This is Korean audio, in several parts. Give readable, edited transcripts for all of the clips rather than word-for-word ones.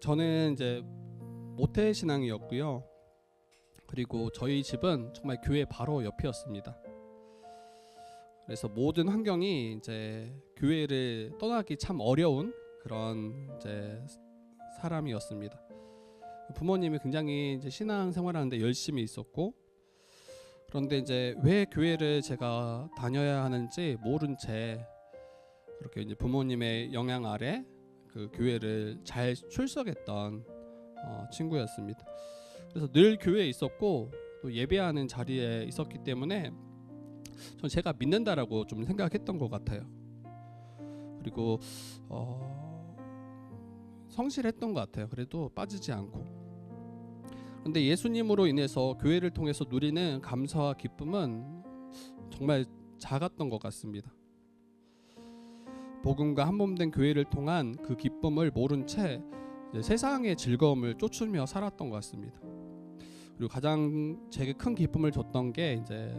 저는 이제 모태 신앙이었고요. 그리고 저희 집은 정말 교회 바로 옆이었습니다. 그래서 모든 환경이 이제 교회를 떠나기 참 어려운 그런 이제 사람이었습니다. 부모님이 굉장히 이제 신앙 생활하는데 열심히 있었고, 그런데 이제 왜 교회를 제가 다녀야 하는지 모른 채 그렇게 이제 부모님의 영향 아래 그 교회를 잘 출석했던 친구였습니다. 그래서 늘 교회에 있었고 또 예배하는 자리에 있었기 때문에 전 제가 믿는다라고 좀 생각했던 것 같아요. 그리고 성실했던 것 같아요. 그래도 빠지지 않고. 그런데 예수님으로 인해서 교회를 통해서 누리는 감사와 기쁨은 정말 작았던 것 같습니다. 복음과 한몸된 교회를 통한 그 기쁨을 모른 채 세상의 즐거움을 쫓으며 살았던 것 같습니다. 그리고 가장 제게 큰 기쁨을 줬던 게 이제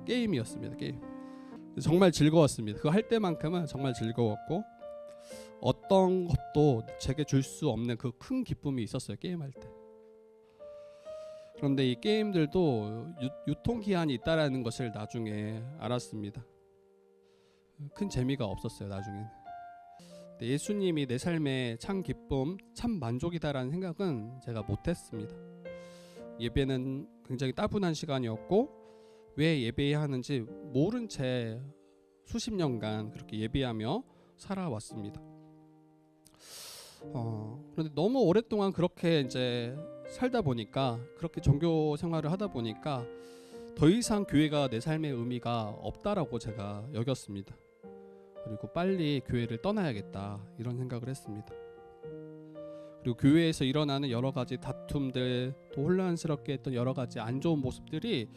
게임이었습니다. 게임. 정말 즐거웠습니다. 그거 할 때만큼은 정말 즐거웠고 어떤 것도 제게 줄 수 없는 그 큰 기쁨이 있었어요. 게임할 때. 그런데 이 게임들도 유통기한이 있다라는 것을 나중에 알았습니다. 큰 재미가 없었어요. 나중에는. 예수님이 내 삶의 참 기쁨, 참 만족이다라는 생각은 제가 못했습니다. 예배는 굉장히 따분한 시간이었고 왜 예배해야 하는지 모른 채 수십 년간 그렇게 예배하며 살아왔습니다. 그런데 너무 오랫동안 그렇게 이제 살다 보니까, 그렇게 종교 생활을 하다 보니까 더 이상 교회가 내 삶의 의미가 없다라고 제가 여겼습니다. 그리고 빨리 교회를 떠나야겠다 이런 생각을 했습니다. 그리고 교회에서 일어나는 여러 가지 다툼들, 또 혼란스럽게 했던 여러 가지 안 좋은 모습들이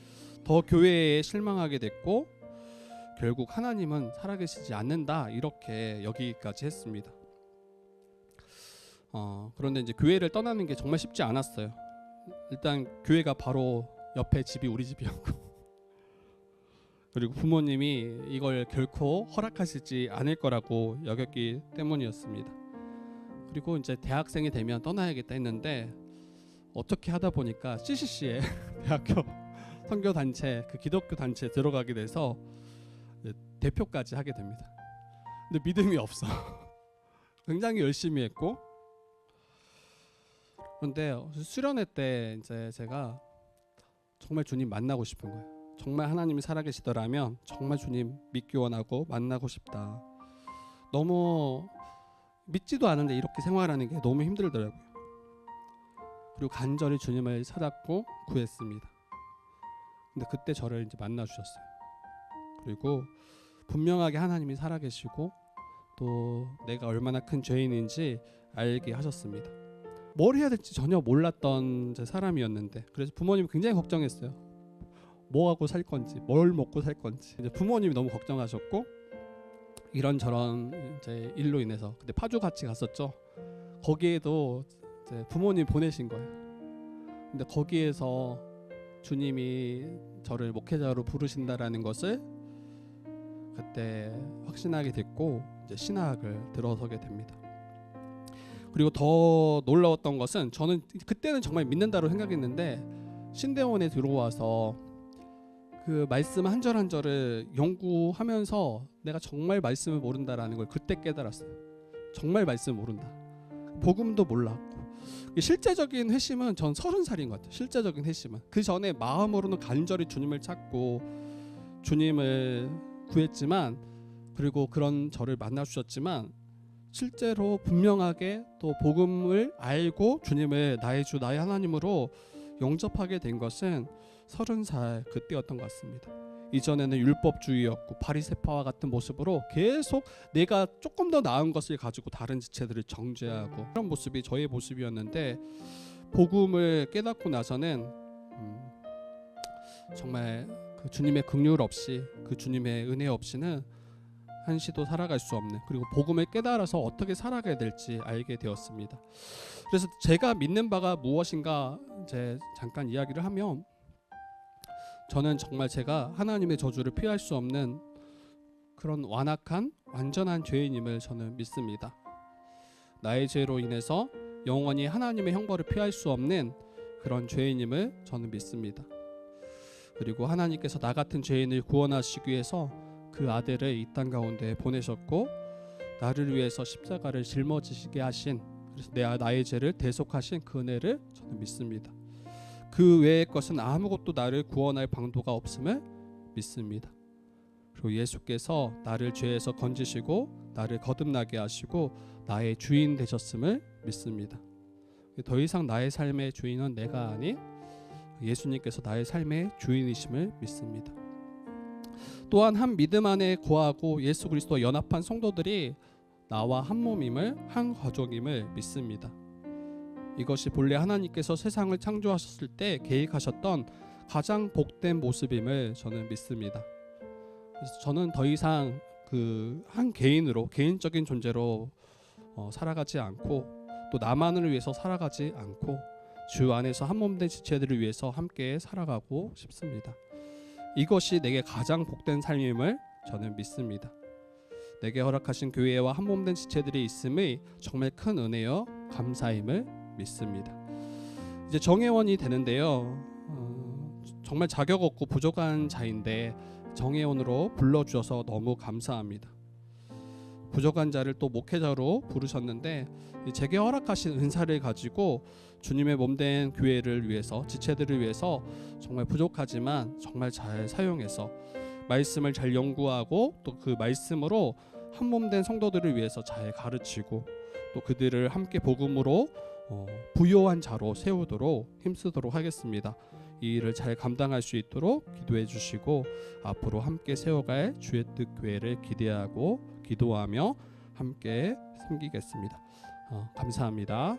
더 교회에 실망하게 됐고 결국 하나님은 살아계시지 않는다 이렇게 여기까지 했습니다. 그런데 이제 교회를 떠나는 게 정말 쉽지 않았어요. 일단 교회가 바로 옆에 집이 우리 집이었고 그리고 부모님이 이걸 결코 허락하시지 않을 거라고 여겼기 때문이었습니다. 그리고 이제 대학생이 되면 떠나야겠다 했는데 어떻게 하다 보니까 CCC에 대학교 선교 단체, 그 기독교 단체에 들어가게 돼서 대표까지 하게 됩니다. 근데 믿음이 없어. 굉장히 열심히 했고, 그런데 수련회 때 이제 제가 정말 주님 만나고 싶은 거예요. 정말 하나님이 살아계시더라면 정말 주님 믿기 원하고 만나고 싶다. 너무 믿지도 않은데 이렇게 생활하는 게 너무 힘들더라고요. 그리고 간절히 주님을 찾았고 구했습니다. 근데 그때 저를 이제 만나 주셨어요. 그리고 분명하게 하나님이 살아계시고 또 내가 얼마나 큰 죄인인지 알게 하셨습니다. 뭘 해야 될지 전혀 몰랐던 사람이었는데, 그래서 부모님이 굉장히 걱정했어요. 뭐 하고 살 건지, 뭘 먹고 살 건지. 이제 부모님이 너무 걱정하셨고 이런저런 이제 일로 인해서 그때 파주 같이 갔었죠. 거기에도 이제 부모님 보내신 거예요. 근데 거기에서 주님이 저를 목회자로 부르신다라는 것을 그때 확신하게 됐고 이제 신학을 들어서게 됩니다. 그리고 더 놀라웠던 것은, 저는 그때는 정말 믿는다고 생각했는데 신대원에 들어와서 그 말씀 한 절 한 절을 연구하면서 내가 정말 말씀을 모른다라는 걸 그때 깨달았어요. 정말 말씀을 모른다. 복음도 몰랐고. 실제적인 회심은 전 30살인 것 같아요. 실제적인 회심은. 그 전에 마음으로는 간절히 주님을 찾고 주님을 구했지만, 그리고 그런 저를 만나 주셨지만 실제로 분명하게 또 복음을 알고 주님을 나의 주 나의 하나님으로 영접하게 된 것은 30살 그때였던 것 같습니다. 이전에는 율법주의였고 바리새파와 같은 모습으로 계속 내가 조금 더 나은 것을 가지고 다른 지체들을 정죄하고 그런 모습이 저의 모습이었는데, 복음을 깨닫고 나서는 정말 그 주님의 긍휼 없이, 그 주님의 은혜 없이는 한시도 살아갈 수 없는, 그리고 복음을 깨달아서 어떻게 살아가야 될지 알게 되었습니다. 그래서 제가 믿는 바가 무엇인가 이제 잠깐 이야기를 하면, 저는 정말 제가 하나님의 저주를 피할 수 없는 그런 완악한 완전한 죄인임을 저는 믿습니다. 나의 죄로 인해서 영원히 하나님의 형벌을 피할 수 없는 그런 죄인임을 저는 믿습니다. 그리고 하나님께서 나 같은 죄인을 구원하시기 위해서 그 아들을 이 땅 가운데 보내셨고 나를 위해서 십자가를 짊어지시게 하신, 그래서 나의 죄를 대속하신 그 은혜를 저는 믿습니다. 그 외의 것은 아무것도 나를 구원할 방도가 없음을 믿습니다. 그리고 예수께서 나를 죄에서 건지시고 나를 거듭나게 하시고 나의 주인 되셨음을 믿습니다. 더 이상 나의 삶의 주인은 내가 아닌 예수님께서 나의 삶의 주인이심을 믿습니다. 또한 한 믿음 안에 거하고 예수 그리스도와 연합한 성도들이 나와 한 몸임을, 한 가족임을 믿습니다. 이것이 본래 하나님께서 세상을 창조하셨을 때 계획하셨던 가장 복된 모습임을 저는 믿습니다. 그래서 저는 더 이상 그 한 개인으로, 개인적인 존재로 살아가지 않고 또 나만을 위해서 살아가지 않고 주 안에서 한 몸 된 지체들을 위해서 함께 살아가고 싶습니다. 이것이 내게 가장 복된 삶임을 저는 믿습니다. 내게 허락하신 교회와 한 몸 된 지체들이 있음의 정말 큰 은혜여 감사임을 믿습니다. 이제 정회원이 되는데요. 정말 자격 없고 부족한 자인데 정회원으로 불러주셔서 너무 감사합니다. 부족한 자를 또 목회자로 부르셨는데 제게 허락하신 은사를 가지고 주님의 몸된 교회를 위해서, 지체들을 위해서 정말 부족하지만 정말 잘 사용해서 말씀을 잘 연구하고 또 그 말씀으로 한 몸된 성도들을 위해서 잘 가르치고 또 그들을 함께 복음으로 부요한 자로 세우도록 힘쓰도록 하겠습니다. 이 일을 잘 감당할 수 있도록 기도해 주시고 앞으로 함께 세워갈 주의 뜻 교회를 기대하고 기도하며 함께 섬기겠습니다. 감사합니다.